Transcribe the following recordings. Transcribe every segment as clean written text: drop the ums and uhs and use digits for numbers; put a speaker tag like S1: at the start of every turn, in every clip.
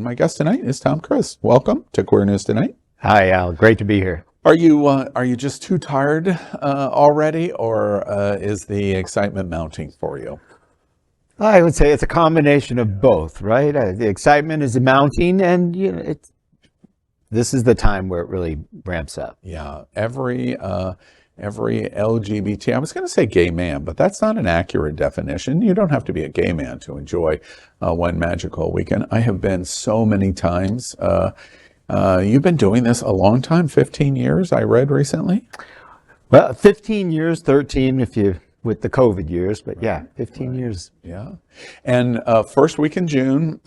S1: my guest tonight is Tom Chris. Welcome to Queer News Tonight.
S2: Hi, Al. Great to be here.
S1: Are you just too tired already, or is the excitement mounting for you?
S2: I would say it's a combination of both, right? The excitement is mounting, and this is the time where it really ramps up.
S1: Yeah, every LGBT, I was going to say gay man, but that's not an accurate definition. You don't have to be a gay man to enjoy one magical weekend. I have been so many times. You've been doing this a long time, 15 years, I read recently.
S2: Well, 15 years, 13 if you with the COVID years, but yeah, 15 years.
S1: Yeah. And first week in June,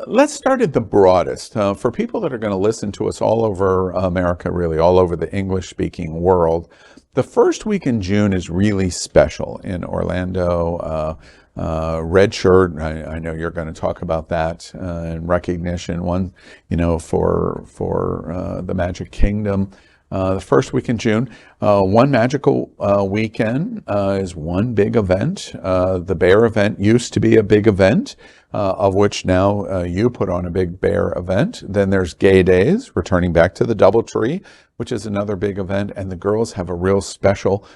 S1: let's start at the broadest. For people that are going to listen to us all over America, really all over the English-speaking world, the first week in June is really special in Orlando. Red shirt, I know you're going to talk about that in recognition, one, for the Magic Kingdom. The first week in June, one magical weekend is one big event. The Bear event used to be a big event, of which now you put on a big Bear event. Then there's Gay Days, returning back to the DoubleTree, which is another big event. And the girls have a real special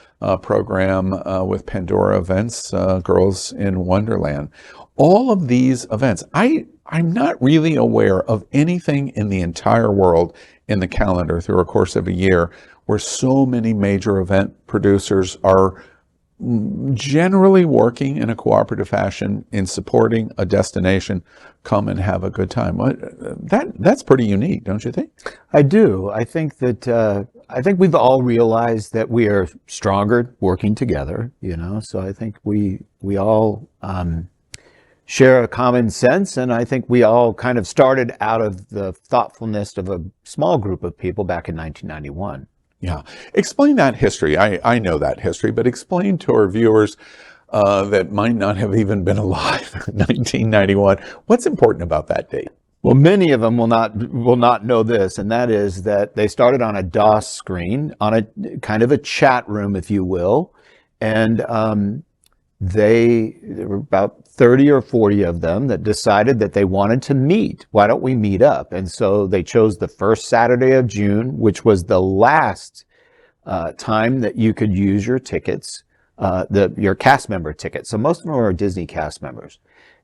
S1: program with Pandora events, Girls in Wonderland. All of these events, I'm not really aware of anything in the entire world in the calendar through a course of a year where so many major event producers are generally working in a cooperative fashion in supporting a destination. Come and have a good time. That's pretty unique, don't you think?
S2: I do. I think that I think we've all realized that we are stronger working together. So I think we all share a common sense, and I think we all kind of started out of the thoughtfulness of a small group of people back in 1991.
S1: Yeah. Explain that history. I know that history, but explain to our viewers that might not have even been alive in 1991. What's important about that date?
S2: Well, many of them will not know this, and that is that they started on a DOS screen, on a kind of a chat room, if you will, and there were about 30 or 40 of them that decided that they wanted to meet. Why don't we meet up? And so they chose the first Saturday of June, which was the last time that you could use your tickets, your cast member tickets. So most of them were Disney cast members.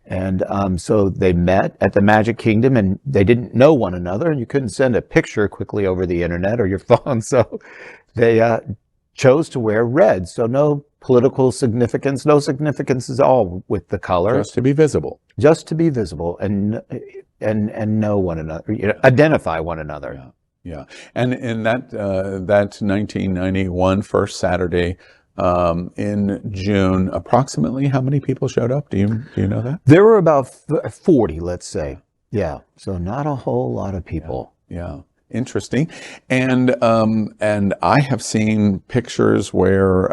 S2: And so they met at the Magic Kingdom, and they didn't know one another, and you couldn't send a picture quickly over the internet or your phone. So they chose to wear red. So no political significance, no significance at all with the color.
S1: Just to be visible.
S2: Just to be visible and know one another, identify one another.
S1: Yeah. Yeah. And in that 1991 first Saturday in June, approximately how many people showed up? Do you know that?
S2: There were about 40, let's say. Yeah. So not a whole lot of people.
S1: Yeah. Interesting. And I have seen pictures where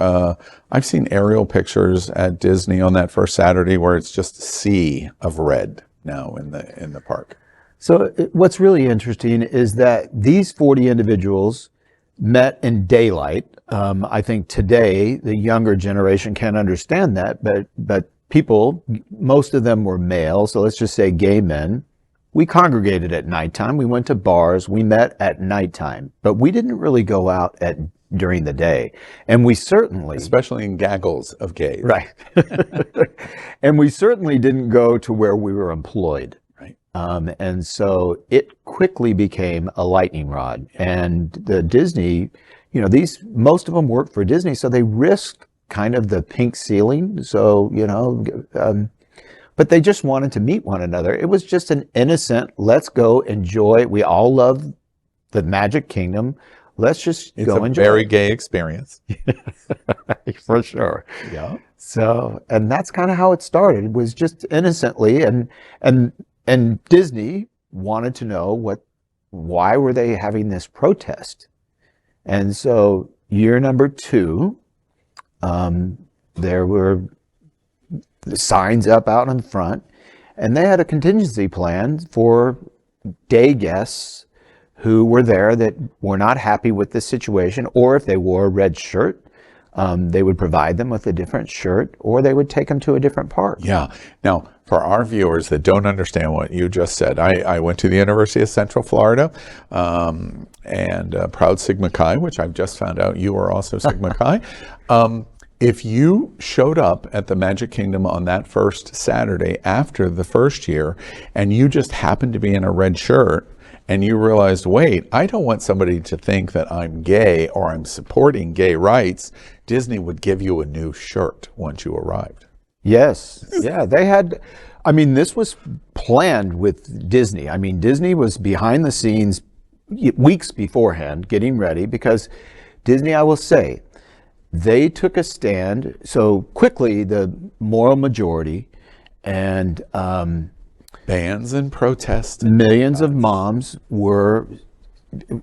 S1: I've seen aerial pictures at Disney on that first Saturday where it's just a sea of red now in the park.
S2: So what's really interesting is that these 40 individuals met in daylight. I think today the younger generation can't understand that, but people, most of them were male, so let's just say gay men. We congregated at nighttime. We went to bars. We met at nighttime, but we didn't really go out during the day. And we certainly,
S1: especially in gaggles of gays,
S2: right? And we certainly didn't go to where we were employed,
S1: right?
S2: And so it quickly became a lightning rod. And the Disney, most of them worked for Disney, so they risked kind of the pink ceiling. So but they just wanted to meet one another. It was just an innocent, let's go enjoy. We all love the Magic Kingdom. Let's just go enjoy.
S1: It's a very gay experience.
S2: For sure.
S1: Yeah.
S2: So, and that's kind of how it started. It was just innocently, and Disney wanted to know why were they having this protest? And so year number 2, there were the signs up out in front, and they had a contingency plan for day guests who were there that were not happy with the situation, or if they wore a red shirt, they would provide them with a different shirt, or they would take them to a different park.
S1: Yeah. Now, for our viewers that don't understand what you just said, I went to the University of Central Florida, and proud Sigma Chi, which I've just found out you are also Sigma Chi. If you showed up at the Magic Kingdom on that first Saturday after the first year, and you just happened to be in a red shirt, and you realized, wait, I don't want somebody to think that I'm gay or I'm supporting gay rights, Disney would give you a new shirt once you arrived.
S2: Yes. Yeah, they had, I mean, this was planned with Disney. I mean, Disney was behind the scenes weeks beforehand getting ready, because Disney, I will say, they took a stand so quickly, the moral majority, and
S1: Bans and protests.
S2: millions of moms were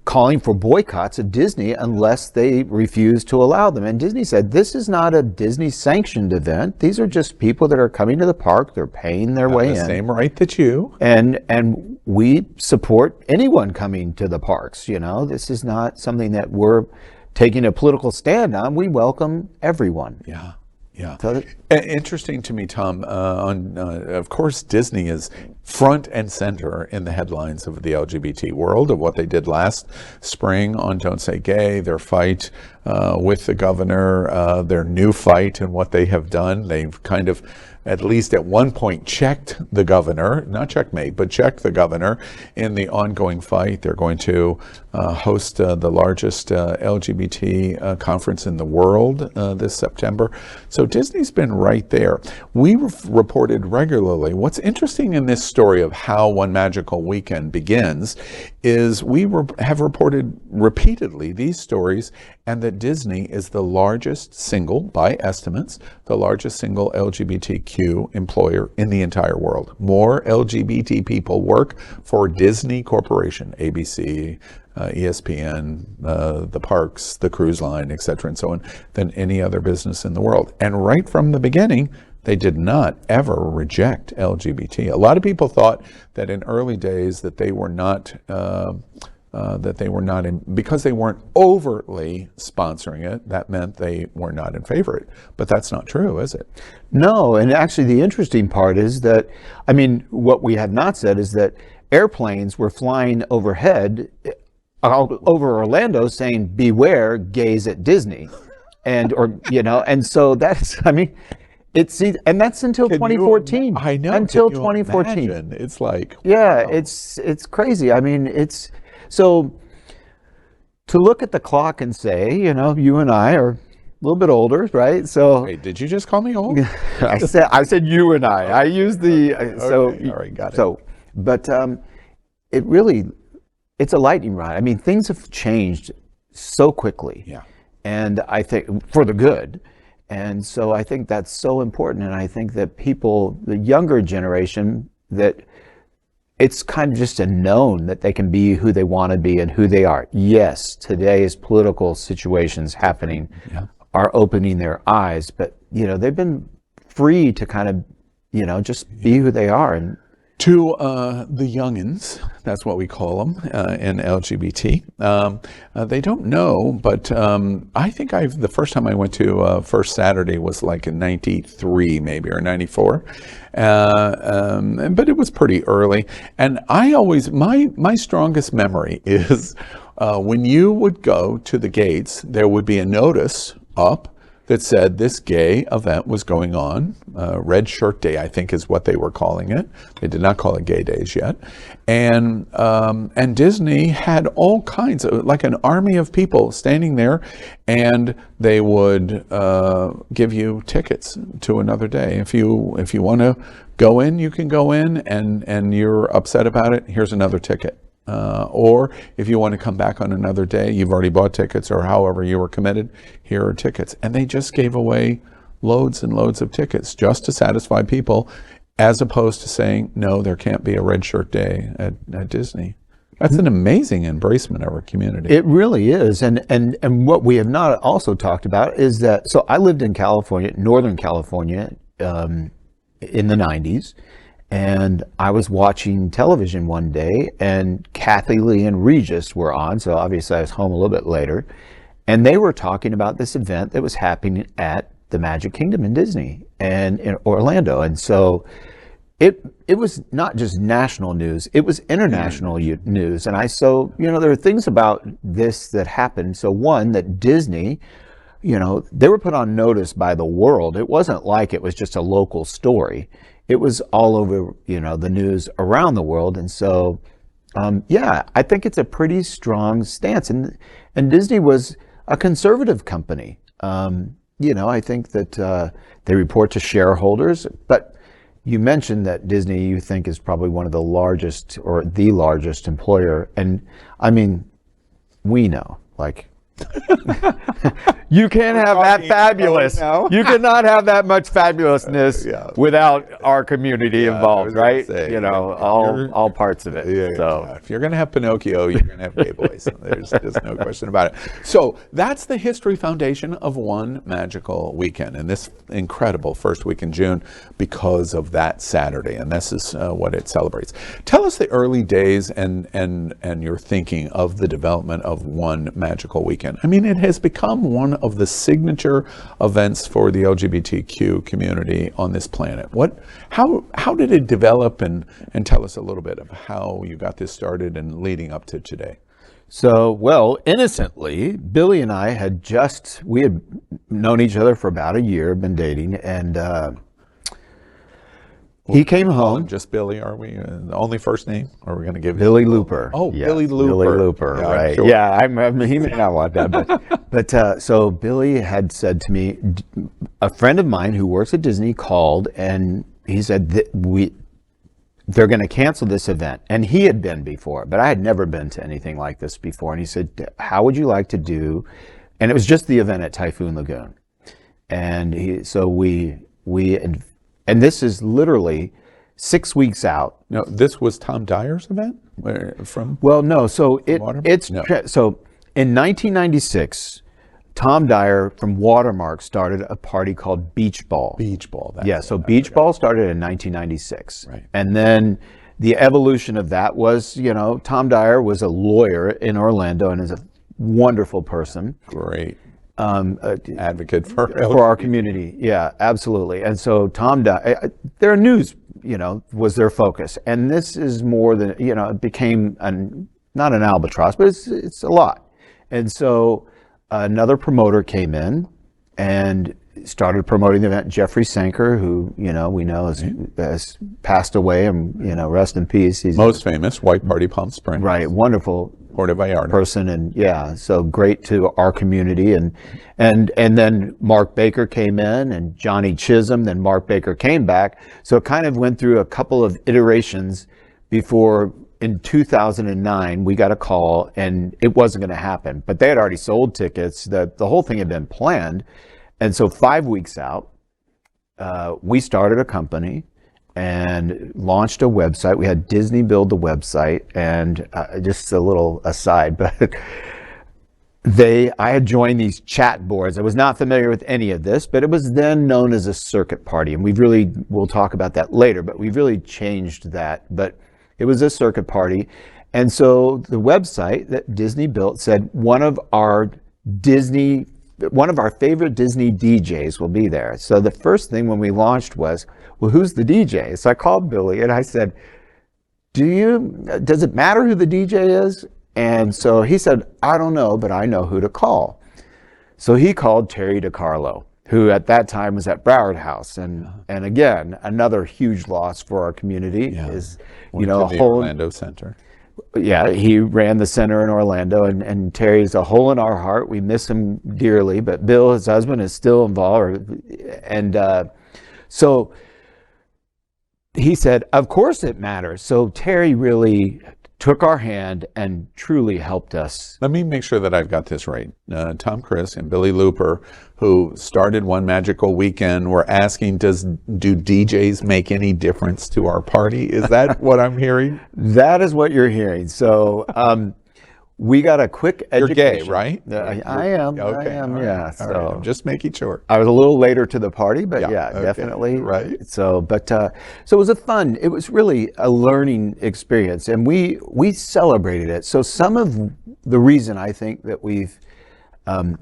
S2: calling for boycotts of Disney unless they refused to allow them. And Disney said, this is not a Disney sanctioned event. These are just people that are coming to the park. They're paying their way in.
S1: The same right that you.
S2: And we support anyone coming to the parks. You know, this is not something that we're taking a political stand on. We welcome everyone.
S1: Yeah. Yeah.
S2: So
S1: interesting to me, Tom. Of course, Disney is front and center in the headlines of the LGBT world, of what they did last spring on Don't Say Gay, their fight with the governor, their new fight, and what they have done. They've kind of, at least at one point, checked the governor, not checkmate, but checked the governor in the ongoing fight. They're going to host the largest LGBT conference in the world this September. So Disney's been right there. We reported regularly. What's interesting in this story of how One Magical Weekend begins is we have reported repeatedly these stories, and that Disney is the largest single, by estimates, the largest single LGBTQ employer in the entire world. More LGBT people work for Disney Corporation, ABC, ESPN, the parks, the cruise line, etc., and so on, than any other business in the world. And right from the beginning, they did not ever reject LGBT. A lot of people thought that in early days that they were not because they weren't overtly sponsoring it, that meant they were not in favor of it. But that's not true, is it?
S2: No, and actually the interesting part is that, I mean, what we had not said is that airplanes were flying overhead over Orlando saying, beware gays at Disney. And, or, you know, and so that's, I mean, and that's until 2014.
S1: I know.
S2: Until 2014.
S1: Imagine? It's like,
S2: yeah,
S1: wow.
S2: it's crazy. I mean, so to look at the clock and say, you know, you and I are a little bit older, right? So
S1: Wait, did you just call me old?
S2: I said you and I. I used the
S1: Okay, all right, got it.
S2: So, but it really, it's a lightning rod. I mean, things have changed so quickly.
S1: Yeah.
S2: And I think for the good. And so I think that's so important. And I think that people, the younger generation, that it's kind of just a known that they can be who they want to be and who they are. Yes, today's political situations happening are opening their eyes, but, you know, they've been free to kind of, you know, just be who they are. And
S1: to the youngins, that's what we call them in LGBT. They don't know, but I think the first time I went to First Saturday was like in 93 maybe, or 94. But it was pretty early. And I always, my strongest memory is when you would go to the gates, there would be a notice up that said this gay event was going on. Red Shirt Day, I think, is what they were calling it. They did not call it Gay Days yet. And Disney had all kinds of, like an army of people standing there, and they would give you tickets to another day. If you want to go in, you can go in, and you're upset about it, here's another ticket. Or if you want to come back on another day, you've already bought tickets, or however you were committed, here are tickets. And they just gave away loads and loads of tickets just to satisfy people, as opposed to saying, no, there can't be a Red Shirt Day at Disney. That's an amazing embracement of our community.
S2: it really is. And what we have not also talked about is that, so I lived in California, Northern California, in the 90s. And I was watching television one day, and Kathy Lee and Regis were on. So obviously I was home a little bit later. And they were talking about this event that was happening at the Magic Kingdom in Disney and in Orlando. And so it was not just national news, it was international news. And there are things about this that happened. So one, that Disney, they were put on notice by the world. It wasn't like it was just a local story. It was all over, the news around the world. And so, I think it's a pretty strong stance. And Disney was a conservative company. I think that they report to shareholders, but you mentioned that Disney, you think, is probably one of the largest or the largest employer. And I mean, we know, you can't have that fabulous. You cannot have that much fabulousness without our community involved, right? Say, all parts of it.
S1: If you're going to have Pinocchio, you're going to have Gay Boys. There's no question about it. So that's the history foundation of One Magical Weekend, and this incredible first week in June because of that Saturday, and this is what it celebrates. Tell us the early days and your thinking of the development of One Magical Weekend. I mean, it has become one of the signature events for the LGBTQ community on this planet. How did it develop, and tell us a little bit of how you got this started and leading up to today?
S2: So, well, innocently, Billy and I we had known each other for about a year, been dating, and he came home.
S1: Just Billy, are we? The only first name? Or are we going to give
S2: Billy Looper?
S1: Oh,
S2: yes,
S1: Billy Looper.
S2: Billy Looper, right?
S1: Sure.
S2: Yeah, he may not want that, but so Billy had said to me, a friend of mine who works at Disney called, and he said they're going to cancel this event, and he had been before, but I had never been to anything like this before, and he said, "How would you like to do?" And it was just the event at Typhoon Lagoon, and and this is literally 6 weeks out.
S1: No, this was Tom Dyer's event?
S2: Well, no. So
S1: Watermark?
S2: So in 1996, Tom Dyer from Watermark started a party called Beach Ball.
S1: Beach Ball.
S2: So Beach Ball started in 1996.
S1: Right.
S2: And then the evolution of that was, Tom Dyer was a lawyer in Orlando and is a wonderful person.
S1: Great. Advocate for
S2: our community. Yeah, absolutely. And so Tom Dyer, their news, was their focus. And this is more than, it became not an albatross, but it's a lot. And so another promoter came in and started promoting the event. Jeffrey Sanker, who, we know has passed away, and, rest in peace. He's
S1: most famous, White Party Palm Springs.
S2: Right, wonderful
S1: Puerto Vallarta
S2: person, and so great to our community, and then Mark Baker came in, and Johnny Chisholm, then Mark Baker came back, so it kind of went through a couple of iterations before in 2009 we got a call and it wasn't going to happen, but they had already sold tickets, the whole thing had been planned, and so 5 weeks out we started a company and launched a website. We had Disney build the website, and just a little aside, but I had joined these chat boards. I was not familiar with any of this, but it was then known as a circuit party, and we'll talk about that later, but we've really changed that. But it was a circuit party, and so the website that Disney built said one of our favorite Disney DJs will be there. So the first thing when we launched was, well, who's the DJ? So I called Billy and I said, does it matter who the DJ is? And so he said, I don't know, but I know who to call. So he called Terry DiCarlo, who at that time was at Broward House. And again, another huge loss for our community is,
S1: a whole Orlando Center.
S2: Yeah, he ran the center in Orlando, and Terry's a hole in our heart. We miss him dearly, but Bill, his husband, is still involved. And so he said, of course it matters. So Terry really took our hand and truly helped us.
S1: Let me make sure that I've got this right. Tom Chris and Billy Looper, who started One Magical Weekend, were asking, do DJs make any difference to our party? Is that what I'm hearing?
S2: That is what you're hearing. So we got a quick education.
S1: You're gay, right?
S2: I am.
S1: Okay.
S2: I am,
S1: right.
S2: yeah.
S1: All
S2: So
S1: right. I'm just making sure.
S2: I was a little later to the party, but
S1: okay.
S2: definitely.
S1: Right.
S2: So it was really a learning experience, and we celebrated it. So some of the reason I think that we've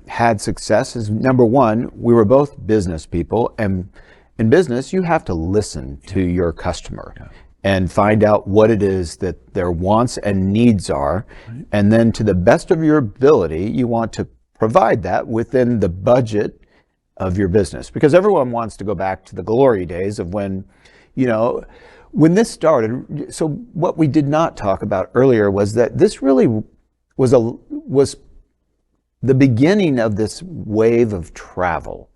S2: had success is, number one, we were both business people, and in business, you have to listen to your customer and find out what it is that their wants and needs are. Right. And then to the best of your ability, you want to provide that within the budget of your business, because everyone wants to go back to the glory days of when, when this started. So what we did not talk about earlier was that this really was the beginning of this wave of travel,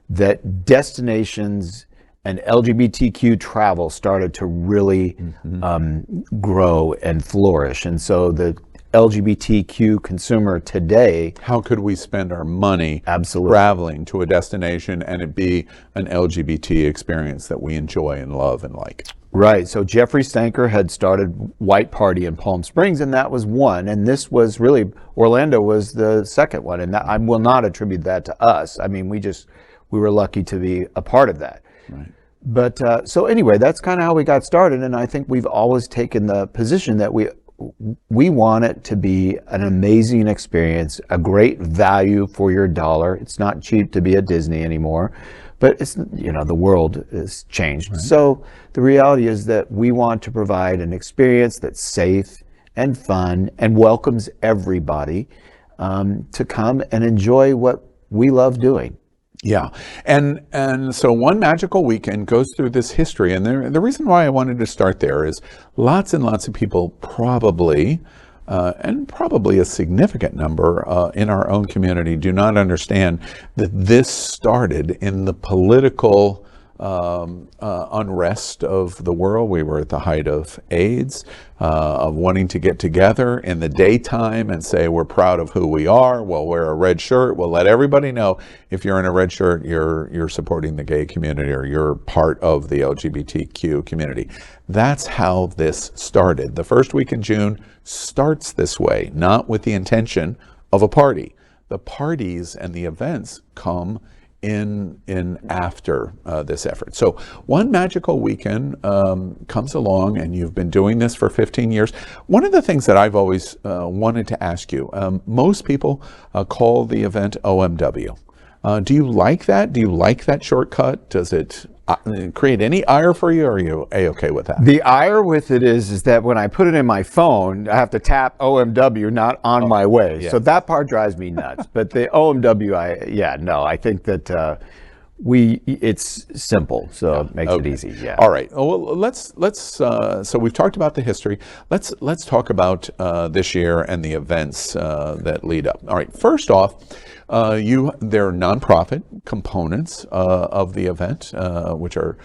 S2: that destinations and LGBTQ travel started to really grow and flourish. And so the LGBTQ consumer today.
S1: How could we spend our money
S2: absolutely
S1: traveling to a destination and it be an LGBT experience that we enjoy and love and like?
S2: Right. So Jeffrey Stanker had started White Party in Palm Springs, and that was one. And this was really, Orlando was the second one. And that, I will not attribute that to us. I mean, we were lucky to be a part of that.
S1: Right.
S2: But so anyway, that's kind of how we got started. And I think we've always taken the position that we want it to be an amazing experience, a great value for your dollar. It's not cheap to be at Disney anymore, but it's, the world has changed. Right. So the reality is that we want to provide an experience that's safe and fun and welcomes everybody to come and enjoy what we love doing.
S1: Yeah, and so one magical weekend goes through this history, and the reason why I wanted to start there is lots and lots of people probably, and probably a significant number in our own community, do not understand that this started in the political unrest of the world. We were at the height of AIDS, of wanting to get together in the daytime and say we're proud of who we are. We'll wear a red shirt. We'll let everybody know if you're in a red shirt, you're supporting the gay community or you're part of the LGBTQ community. That's how this started. The first week in June starts this way, not with the intention of a party. The parties and the events come in after this effort. So one magical weekend comes along, and you've been doing this for 15 years. One of the things that I've always wanted to ask you, most people call the event OMW. Do you like that? Do you like that shortcut? Does it create any ire for you, or are you A-okay with that?
S2: The ire with it is that when I put it in my phone, I have to tap OMW, not on my way.
S1: Yes.
S2: So that part drives me nuts. But the OMW, I think that it's simple, so it makes it easy. Yeah.
S1: All right. Well, let's so we've talked about the history. Let's talk about this year and the events that lead up. All right. First off, there are nonprofit components of the event, which are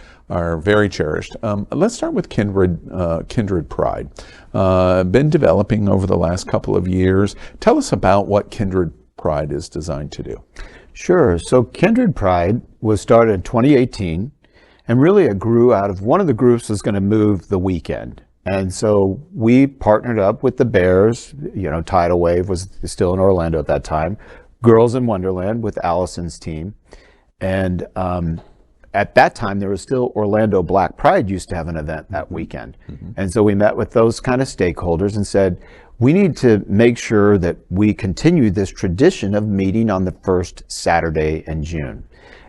S1: very cherished. Let's start with Kindred Pride. Been developing over the last couple of years. Tell us about what Kindred Pride is designed to do.
S2: Sure. So Kindred Pride was started in 2018, and really it grew out of one of the groups was going to move the weekend. And so we partnered up with the Bears. Tidal Wave was still in Orlando at that time. Girls in Wonderland with Allison's team. And at that time, there was still Orlando Black Pride used to have an event that weekend. Mm-hmm. And so we met with those kind of stakeholders and said, we need to make sure that we continue this tradition of meeting on the first Saturday in June.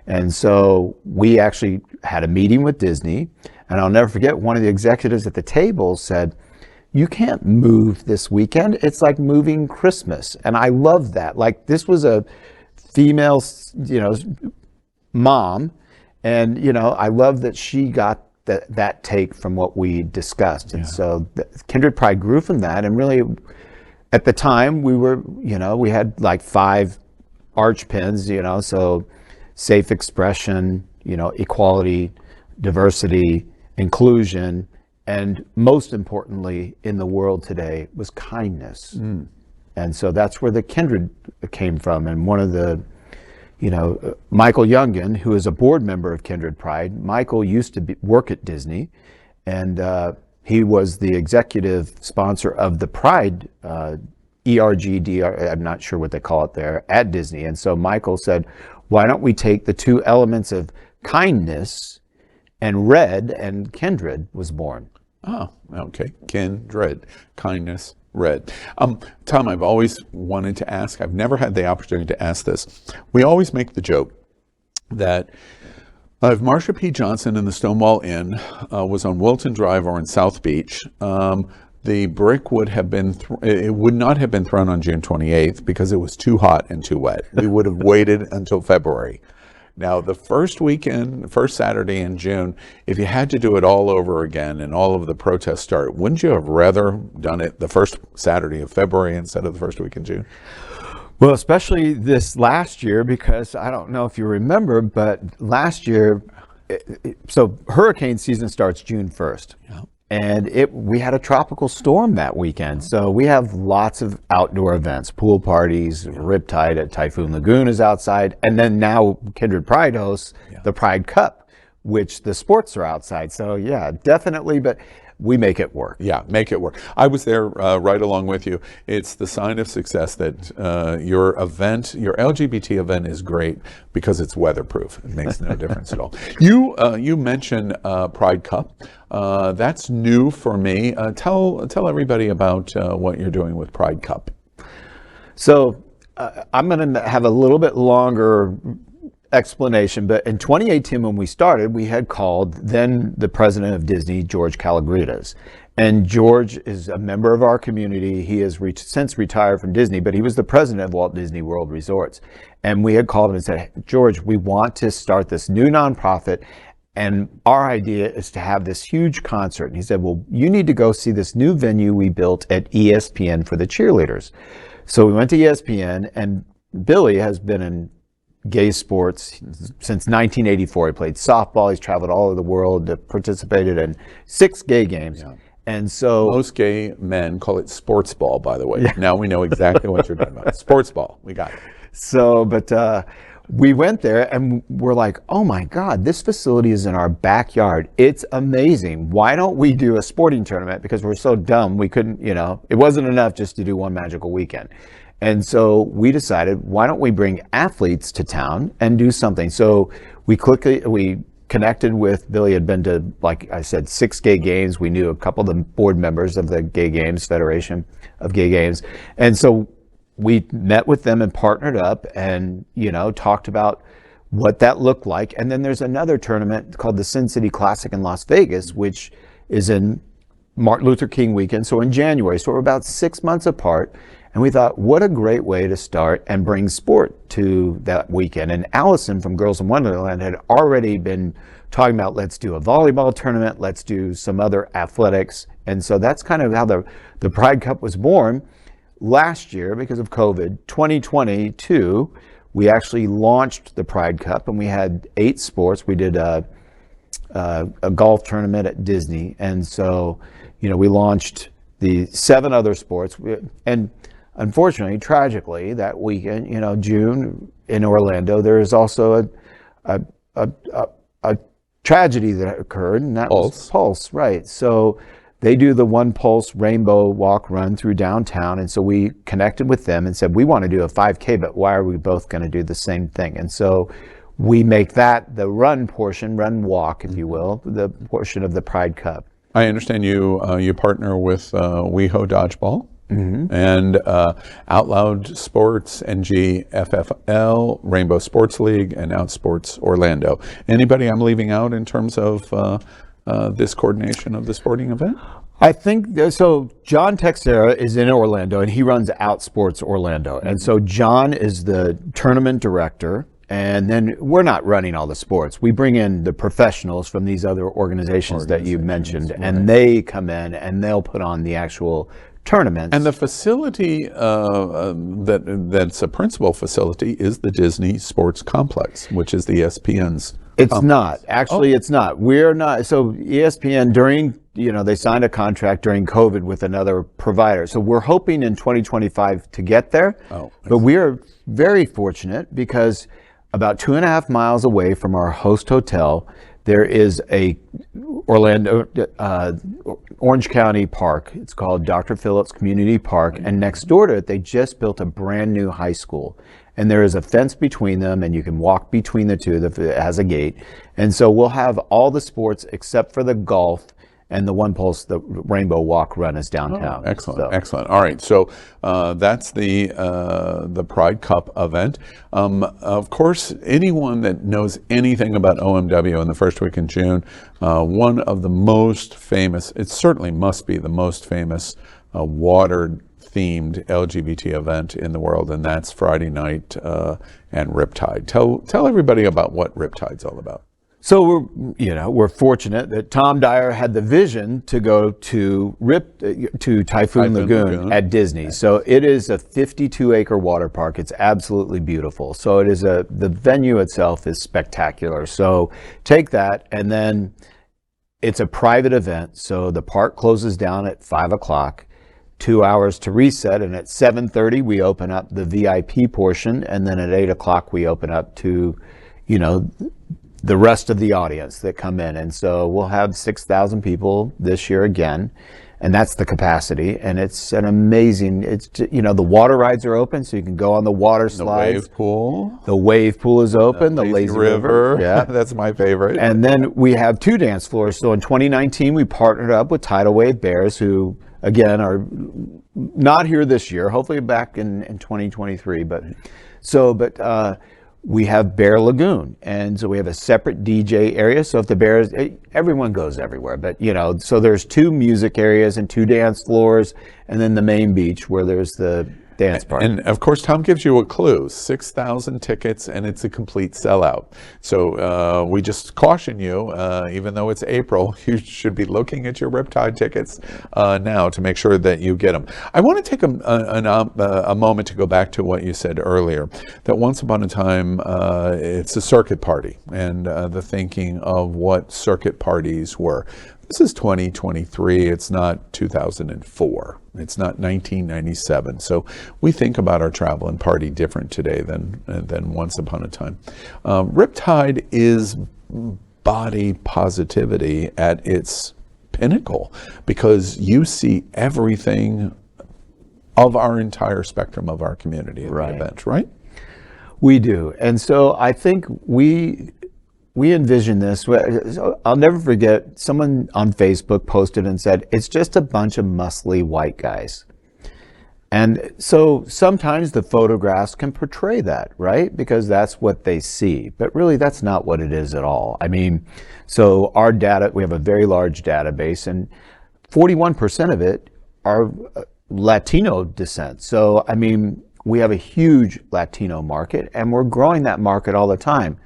S2: And so we actually had a meeting with Disney, and I'll never forget, one of the executives at the table said, you can't move this weekend. It's like moving Christmas. And I love that. Like, this was a female, mom. And, I love that she got that take from what we discussed. And so Kindred Pride grew from that. And really, at the time, we had like 5 arch pins, so safe expression, equality, diversity, inclusion, and most importantly in the world today was kindness. And so that's where the Kindred came from. And one of the, Michael Youngin, who is a board member of Kindred Pride, Michael used to work at Disney, and he was the executive sponsor of the Pride ERGDR, I'm not sure what they call it there, at Disney. And so Michael said, why don't we take the 2 elements of kindness and red, and Kindred was born.
S1: Oh, okay. Kindred, kindness, Red. Tom, I've always wanted to ask, I've never had the opportunity to ask this. We always make the joke that if Marsha P. Johnson and the Stonewall Inn was on Wilton Drive or in South Beach, the brick would have been, it would not have been thrown on June 28th because it was too hot and too wet. We would have waited until February. Now, the first Saturday in June, if you had to do it all over again and all of the protests start, wouldn't you have rather done it the first Saturday of February instead of the first week in June?
S2: Well, especially this last year, because I don't know if you remember, but last year, so hurricane season starts June 1st. Yeah. And we had a tropical storm that weekend. So we have lots of outdoor events, pool parties, Riptide at Typhoon Lagoon is outside. And then now Kindred Pride hosts the Pride Cup, which the sports are outside. So yeah, definitely, but we make it work.
S1: Yeah, make it work. I was there right along with you. It's the sign of success that your event, your LGBT event is great because it's weatherproof. It makes no difference at all. You mentioned Pride Cup. That's new for me. Tell everybody about what you're doing with Pride Cup.
S2: So I'm going to have a little bit longer explanation, but in 2018 when we started, we had called then the president of Disney, George Calagritas, and George is a member of our community. He has since retired from Disney, but he was the president of Walt Disney World Resorts, and we had called him and said, George, we want to start this new nonprofit, and our idea is to have this huge concert. And he said, well, you need to go see this new venue we built at ESPN for the cheerleaders. So we went to ESPN, and Billy has been in gay sports since 1984. He played softball. He's traveled all over the world, participated in 6 gay games. Yeah. And so
S1: most gay men call it sports ball, by the way. Yeah. Now we know exactly what you're talking about. Sports ball. We got it.
S2: So, but we went there and we're like, oh my God, this facility is in our backyard. It's amazing. Why don't we do a sporting tournament? Because we're so dumb. We couldn't, it wasn't enough just to do one magical weekend. And so we decided, why don't we bring athletes to town and do something? So we connected with Billy. Had been to, like I said, 6 gay games. We knew a couple of the board members of the Gay Games Federation of Gay Games. And so we met with them and partnered up and, talked about what that looked like. And then there's another tournament called the Sin City Classic in Las Vegas, which is in Martin Luther King weekend. So in January, so we're about 6 months apart. And we thought, what a great way to start and bring sport to that weekend. And Allison from Girls in Wonderland had already been talking about, let's do a volleyball tournament, let's do some other athletics. And so that's kind of how the Pride Cup was born. Last year, because of COVID, 2022, we actually launched the Pride Cup and we had 8 sports. We did a golf tournament at Disney. And so, we launched the 7 other sports. And unfortunately, tragically, that weekend, June in Orlando, there is also a tragedy that occurred, and that was Pulse, right? So they do the One Pulse Rainbow Walk Run through downtown, and so we connected with them and said, we want to do a 5K, but why are we both going to do the same thing? And so we make that the run walk, if you will, the portion of the Pride Cup.
S1: I understand you partner with WeHo Dodgeball. Mm-hmm. And Outloud Sports, NGFFL, Rainbow Sports League, and OutSports Orlando. Anybody I'm leaving out in terms of this coordination of the sporting event?
S2: I think so. John Texera is in Orlando, and he runs OutSports Orlando. And so John is the tournament director. And then we're not running all the sports. We bring in the professionals from these other organizations that you mentioned, right. And they come in and they'll put on the actual tournaments.
S1: And the facility that's a principal facility is the Disney Sports Complex, which is the ESPN's
S2: It's
S1: complex.
S2: Not. Actually, It's not. We're not. So ESPN during, they signed a contract during COVID with another provider. So we're hoping in 2025 to get there. But we are very fortunate because about 2.5 miles away from our host hotel, there is a Orange County park. It's called Dr. Phillips Community Park. And next door to it, they just built a brand new high school. And there is a fence between them, and you can walk between the two. It has a gate. And so we'll have all the sports except for the golf and the One Pulse, the Rainbow Walk Run is downtown.
S1: Oh, excellent, excellent. All right, so that's the Pride Cup event. Of course, anyone that knows anything about OMW in the first week in June, one of the most famous, it certainly must be the most famous water-themed LGBT event in the world, and that's Friday night and Riptide. Tell everybody about what Riptide's all about.
S2: So we're fortunate that Tom Dyer had the vision to go to Typhoon Lagoon at Disney. So it is a 52-acre water park. It's absolutely beautiful. So it is the venue itself is spectacular. So take that, and then it's a private event. So the park closes down at 5 o'clock, 2 hours to reset, and at 7:30 we open up the VIP portion, and then at 8 o'clock we open up to, the rest of the audience that come in. And so we'll have 6,000 people this year again, and that's the capacity. And it's an amazing, the water rides are open, so you can go on the water slides.
S1: The wave pool.
S2: The wave pool is open. The lazy river.
S1: Yeah, that's my favorite.
S2: And then we have 2 dance floors. So in 2019, we partnered up with Tidal Wave Bears, who again are not here this year, hopefully back in 2023. But we have Bear Lagoon, and so we have a separate DJ area. So if the Bears, everyone goes everywhere, but so there's 2 music areas and 2 dance floors, and then the main beach where there's the dance party.
S1: And of course, Tom gives you a clue: 6,000 tickets, and it's a complete sellout. So we just caution you, even though it's April, you should be looking at your Riptide tickets now to make sure that you get them. I want to take a moment to go back to what you said earlier, that once upon a time, it's a circuit party, and the thinking of what circuit parties were. This is 2023. It's not 2004. It's not 1997. So we think about our travel and party different today than once upon a time. Riptide is body positivity at its pinnacle, because you see everything of our entire spectrum of our community at the event, right?
S2: We do. And so I think we envision this. I'll never forget, someone on Facebook posted and said, it's just a bunch of muscly white guys. And so sometimes the photographs can portray that, right? Because that's what they see. But really, that's not what it is at all. I mean, so our data, we have a very large database, and 41% of it are Latino descent. So, I mean, we have a huge Latino market, and we're growing that market all the time.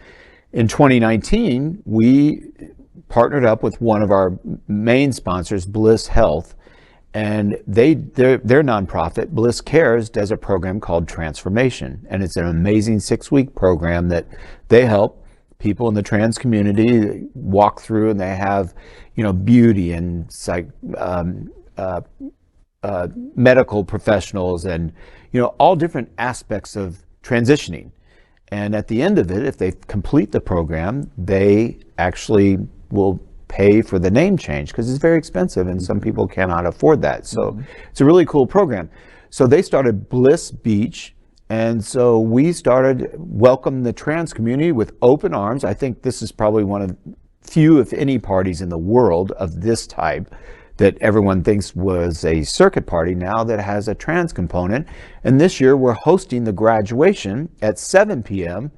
S2: In 2019, we partnered up with one of our main sponsors, Bliss Health, and their nonprofit, Bliss Cares, does a program called Transformation, and it's an amazing 6-week program that they help people in the trans community walk through, and they have, beauty and medical professionals, and all different aspects of transitioning. And at the end of it, if they complete the program, they actually will pay for the name change, because it's very expensive and some people cannot afford that. So it's a really cool program. So they started Bliss Beach, and so we started welcoming the trans community with open arms. I think this is probably one of few, if any, parties in the world of this type that everyone thinks was a circuit party now that has a trans component. And this year we're hosting the graduation at 7 p.m.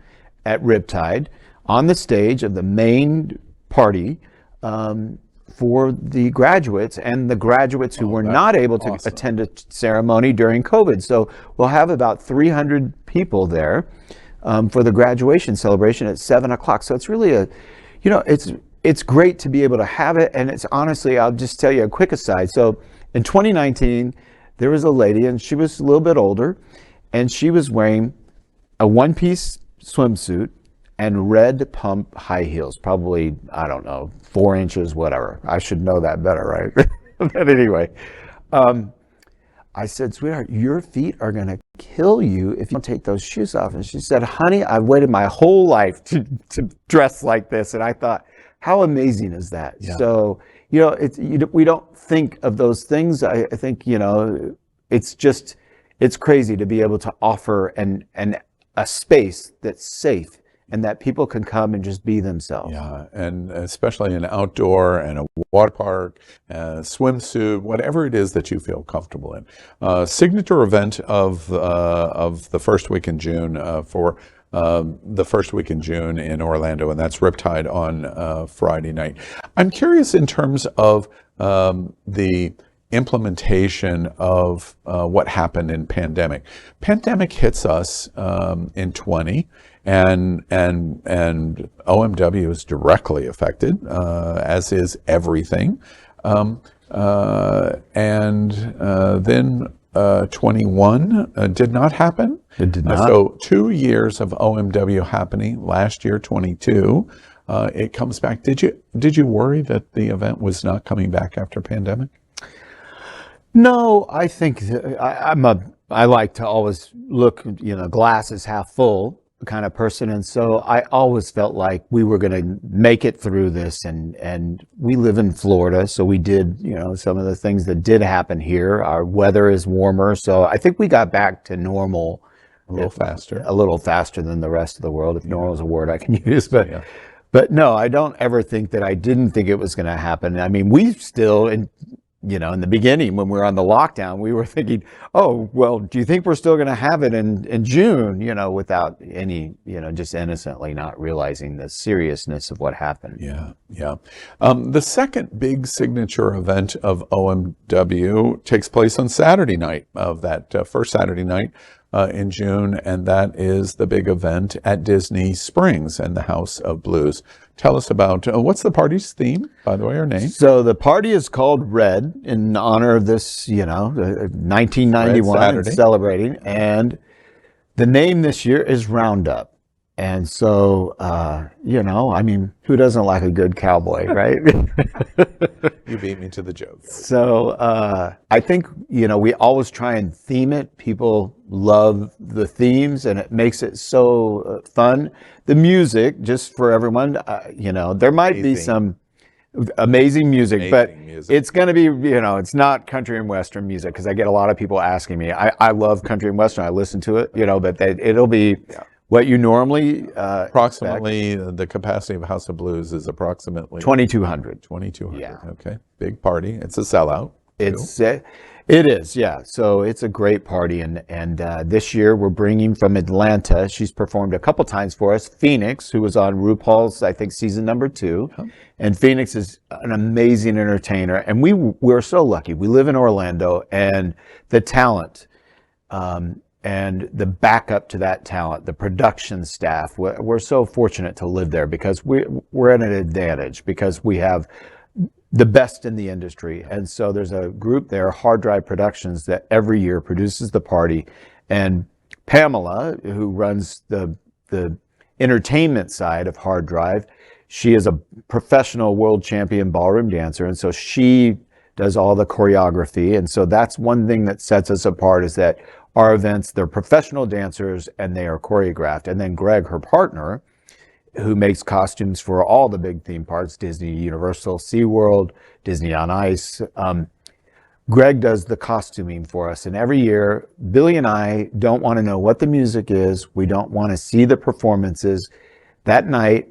S2: at Riptide on the stage of the main party for the graduates and the graduates who were not able to attend a ceremony during COVID. So we'll have about 300 people there for the graduation celebration at 7 o'clock. So it's really it's great to be able to have it. And it's honestly, I'll just tell you a quick aside. So in 2019, there was a lady, and she was a little bit older, and she was wearing a one-piece swimsuit and red pump high heels, probably, I don't know, 4 inches, whatever. I should know that better, right? But anyway, I said, sweetheart, your feet are going to kill you if you don't take those shoes off. And she said, honey, I've waited my whole life to dress like this. And I thought, how amazing is that? Yeah. So, we don't think of those things. I think, it's crazy to be able to offer a space that's safe and that people can come and just be themselves.
S1: Yeah, and especially an outdoor and a water park, swimsuit, whatever it is that you feel comfortable in. Signature event of the first week in June for the first week in June in Orlando, and that's Riptide on Friday night. I'm curious in terms of the implementation of what happened in pandemic. Pandemic hits us in 20. And OMW is directly affected, as is everything. Then 21 did not happen.
S2: It did not.
S1: So 2 years of OMW happening. Last year, 22. It comes back. Did you worry that the event was not coming back after pandemic?
S2: No, I think I like to always look, glass is half full kind of person, and so I always felt like we were going to make it through this, and we live in Florida, so we did some of the things that did happen here. Our weather is warmer, so I think we got back to normal
S1: a little faster
S2: than the rest of the world, if normal is a word I can use. But no, I don't ever think that I didn't think it was going to happen. I mean, we still, in the beginning when we were on the lockdown, we were thinking, oh, well, do you think we're still going to have it in June, without any, just innocently not realizing the seriousness of what happened.
S1: Yeah. The second big signature event of OMW takes place on Saturday night of that first Saturday night in June, and that is the big event at Disney Springs and the House of Blues. Tell us about what's the party's theme, by the way, or name?
S2: So the party is called Red in honor of this, 1991 celebrating, and the name this year is Roundup. And so, who doesn't like a good cowboy, right?
S1: You beat me to the joke.
S2: So I think, we always try and theme it. People love the themes, and it makes it so fun. The music, just for everyone, there might be some amazing music, but it's going to be, it's not country and western music, because I get a lot of people asking me. I love country and western. I listen to it, but it'll be... Yeah. What you normally
S1: approximately expect. The capacity of House of Blues is approximately
S2: 2,200.
S1: 2,200.
S2: Yeah.
S1: Okay. Big party. It's a sellout.
S2: It is. Yeah. So it's a great party, and this year we're bringing from Atlanta. She's performed a couple times for us. Phoenix, who was on RuPaul's, I think, season number 2, and Phoenix is an amazing entertainer. And we're so lucky. We live in Orlando, and the talent. And the backup to that talent, the production staff, we're so fortunate to live there, because we're at an advantage, because we have the best in the industry. And so there's a group there, Hard Drive Productions, that every year produces the party. And Pamela, who runs the entertainment side of Hard Drive, she is a professional world champion ballroom dancer. And so she does all the choreography. And so that's one thing that sets us apart, is that our events, they're professional dancers and they are choreographed. And then Greg, her partner, who makes costumes for all the big theme parks, Disney, Universal, SeaWorld, Disney on Ice. Greg does the costuming for us. And every year, Billy and I don't want to know what the music is. We don't want to see the performances. That night,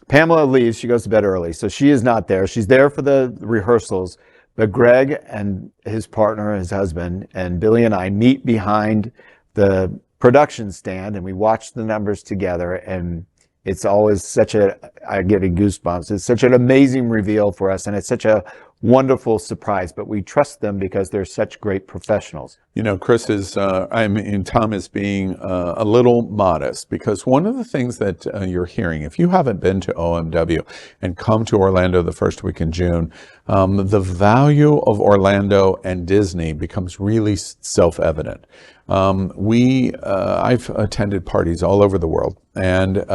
S2: Pamela leaves. She goes to bed early, so she is not there. She's there for the rehearsals. But Greg and his partner, his husband, and Billy and I meet behind the production stand, and we watch the numbers together. And it's always I get goosebumps. It's such an amazing reveal for us, and it's such a wonderful surprise. But we trust them because they're such great professionals.
S1: Chris is, Tom is being a little modest, because one of the things that you're hearing, if you haven't been to OMW and come to Orlando the first week in June, the value of Orlando and Disney becomes really self-evident. I've attended parties all over the world, and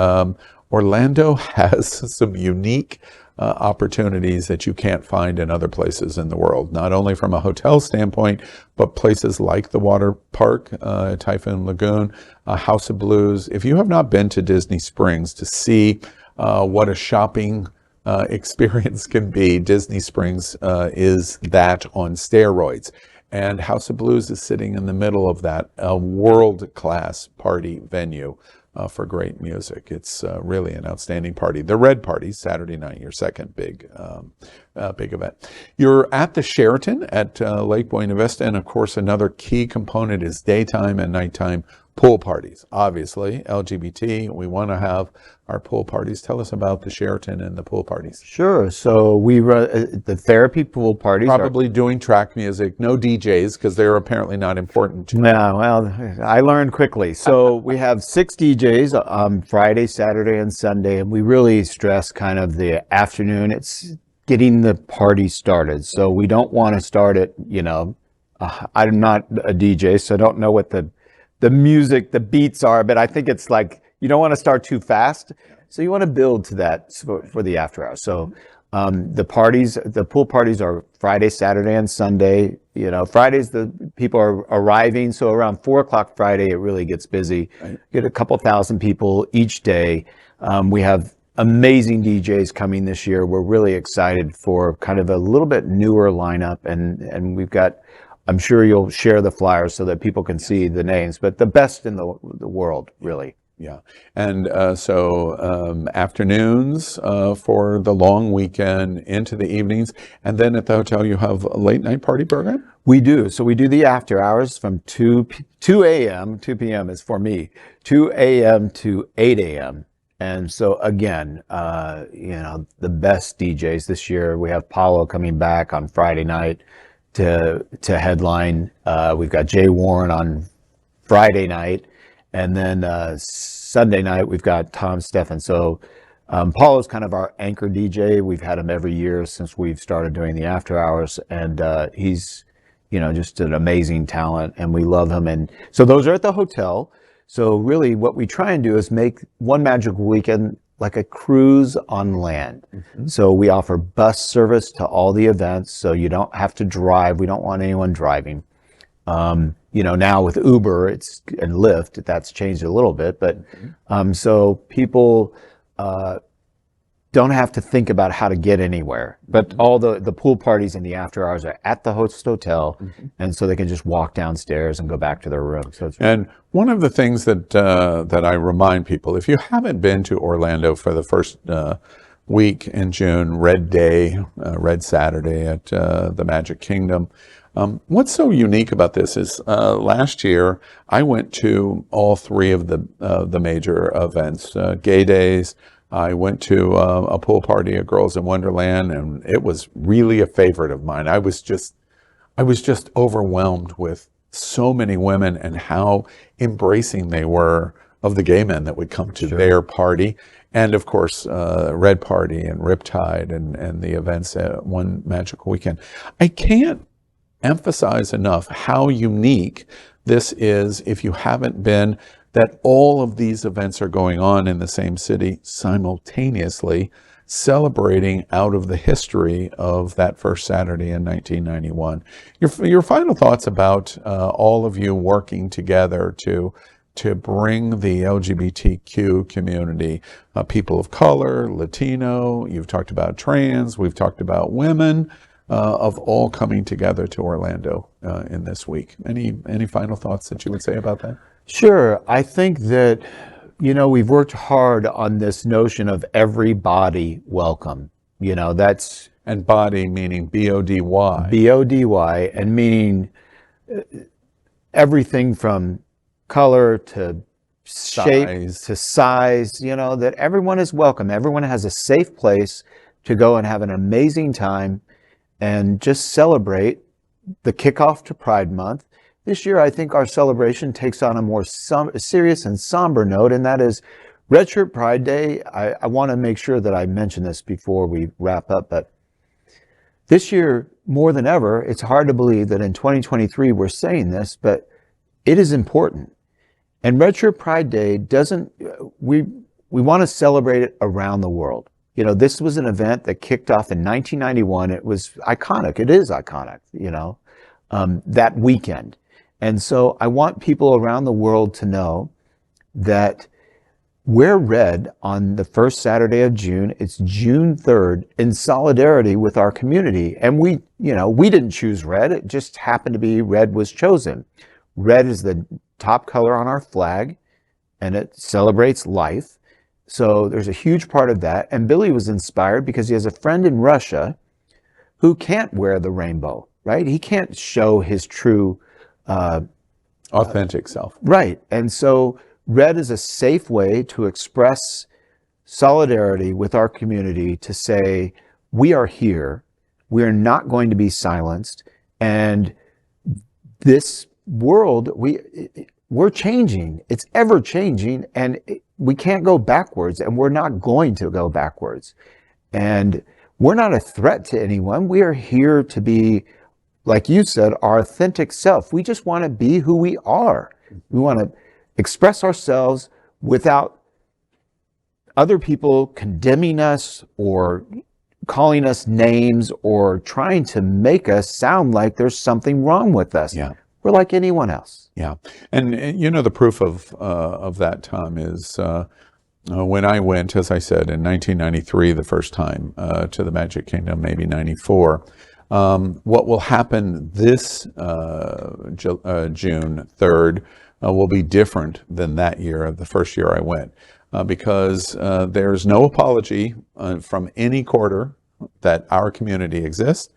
S1: Orlando has some unique opportunities that you can't find in other places in the world, not only from a hotel standpoint, but places like the Waterpark, Typhoon, Lagoon, House of Blues. If you have not been to Disney Springs to see what a shopping experience can be, Disney Springs is that on steroids. And House of Blues is sitting in the middle of that, world-class party venue. for great music. It's really an outstanding party. The Red Party, Saturday night, your second big event. You're at the Sheraton at Lake Buena Vista, and of course another key component is daytime and nighttime pool parties. Obviously, LGBT, we want to have our pool parties. Tell us about the Sheraton and the pool parties.
S2: Sure. So we run the therapy pool parties.
S1: Probably doing track music, no DJs, because they're apparently not important to you.
S2: No, well, I learned quickly. So we have 6 DJs on Friday, Saturday, and Sunday, and we really stress kind of the afternoon. It's getting the party started. So we don't want to start it, I'm not a DJ, so I don't know what the music, the beats are, but I think it's like, you don't want to start too fast. So you want to build to that for the after hours. So the pool parties are Friday, Saturday, and Sunday. Fridays, the people are arriving. So around 4:00 Friday, it really gets busy. Right. Get a couple thousand people each day. We have amazing DJs coming this year. We're really excited for kind of a little bit newer lineup. And we've got, I'm sure you'll share the flyers so that people can see the names, but the best in the world, really.
S1: Yeah. And so afternoons for the long weekend into the evenings. And then at the hotel, you have a late night party program?
S2: We do. So we do the after hours from 2 a.m., 2 p.m. is for me, 2 a.m. to 8 a.m. And so again, the best DJs this year. We have Paulo coming back on Friday night to headline. We've got Jay Warren on Friday night. And then Sunday night, we've got Tom Steffen. So Paul is kind of our anchor DJ. We've had him every year since we've started doing the after hours. And he's, just an amazing talent, and we love him. And so those are at the hotel. So really what we try and do is make one magical weekend like a cruise on land. Mm-hmm. So we offer bus service to all the events. So you don't have to drive. We don't want anyone driving. Now with Uber and Lyft, that's changed a little bit, but so people don't have to think about how to get anywhere. But all the pool parties and the after hours are at the host hotel, and so they can just walk downstairs and go back to their room. So
S1: and one of the things that I remind people, if you haven't been to Orlando for the first week in June, Red Day, Red Saturday at the Magic Kingdom. What's so unique about this is last year I went to all 3 of the major events, Gay Days. I went to a pool party at Girls in Wonderland, and it was really a favorite of mine. I was just overwhelmed with so many women and how embracing they were of the gay men that would come to their party. And of course, Red Party and Riptide and the events at one magical weekend. I can't emphasize enough how unique this is, if you haven't been, that all of these events are going on in the same city simultaneously, celebrating out of the history of that first Saturday in 1991. Your final thoughts about all of you working together to bring the LGBTQ community, people of color, Latino, you've talked about trans, we've talked about women, of all coming together to Orlando in this week. Any final thoughts that you would say about that?
S2: Sure. I think that, we've worked hard on this notion of everybody welcome. That's...
S1: And body meaning B-O-D-Y.
S2: B-O-D-Y, and meaning everything from color to shape to size, that everyone is welcome. Everyone has a safe place to go and have an amazing time and just celebrate the kickoff to Pride Month. This year, I think our celebration takes on a more serious and somber note, and that is Red Shirt Pride Day. I want to make sure that I mention this before we wrap up, but this year, more than ever, it's hard to believe that in 2023 we're saying this, but it is important. And Red Shirt Pride Day we want to celebrate it around the world. This was an event that kicked off in 1991. It was iconic. It is iconic, that weekend. And so I want people around the world to know that wear red on the first Saturday of June. It's June 3rd in solidarity with our community. And we didn't choose red. It just happened to be red was chosen. Red is the top color on our flag. and it celebrates life. So there's a huge part of that. And Billy was inspired because he has a friend in Russia who can't wear the rainbow, right? He can't show his true
S1: authentic self.
S2: Right. And so red is a safe way to express solidarity with our community, to say, we are here, we are not going to be silenced, and this world, we're changing. It's ever changing, and we can't go backwards, and we're not going to go backwards. And we're not a threat to anyone. We are here to be, like you said, our authentic self. We just want to be who we are. We want to express ourselves without other people condemning us or calling us names or trying to make us sound like there's something wrong with us.
S1: Yeah.
S2: We're like anyone else.
S1: Yeah. And the proof of that, Tom, is when I went, as I said, in 1993, the first time to the Magic Kingdom, maybe 94, what will happen this June 3rd will be different than that year, the first year I went, because there's no apology from any quarter that our community exists.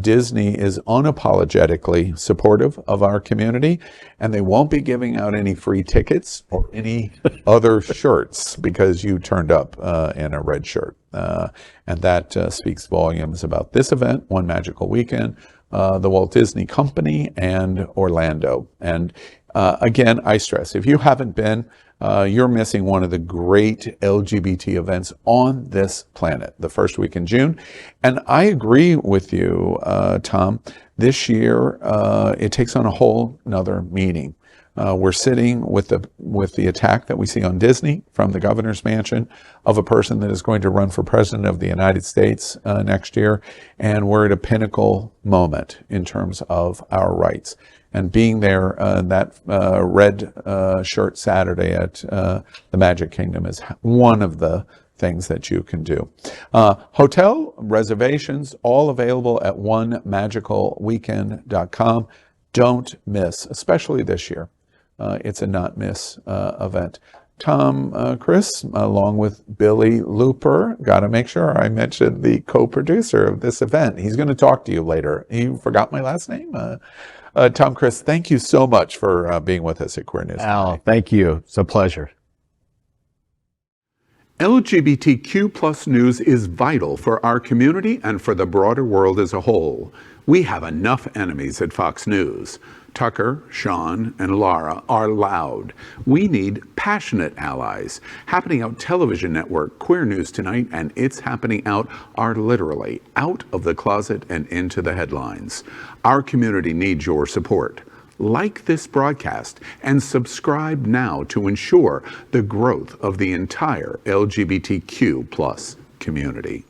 S1: Disney is unapologetically supportive of our community, and they won't be giving out any free tickets or any other shirts because you turned up in a red shirt. And that speaks volumes about this event, One Magical Weekend, the Walt Disney Company, and Orlando. And again, I stress, if you haven't been, you're missing one of the great LGBT events on this planet, the first week in June. And I agree with you, Tom. This year, it takes on a whole nother meaning. We're sitting with the attack that we see on Disney from the governor's mansion of a person that is going to run for president of the United States next year. And we're at a pinnacle moment in terms of our rights. And being there, that red shirt Saturday at the Magic Kingdom is one of the things that you can do. Hotel reservations, all available at onemagicalweekend.com. Don't miss, especially this year. It's a not miss event. Tom, Chris, along with Billy Looper, got to make sure I mentioned the co-producer of this event. He's going to talk to you later. You forgot my last name? Tom, Chris, thank you so much for being with us at Queer News.
S2: Al, thank you. It's a pleasure.
S1: LGBTQ plus news is vital for our community and for the broader world as a whole. We have enough enemies at Fox News. Tucker, Sean, and Laura are loud. We need passionate allies. Happening Out television network, Queer News Tonight, and It's Happening Out are literally out of the closet and into the headlines. Our community needs your support. Like this broadcast and subscribe now to ensure the growth of the entire LGBTQ plus community.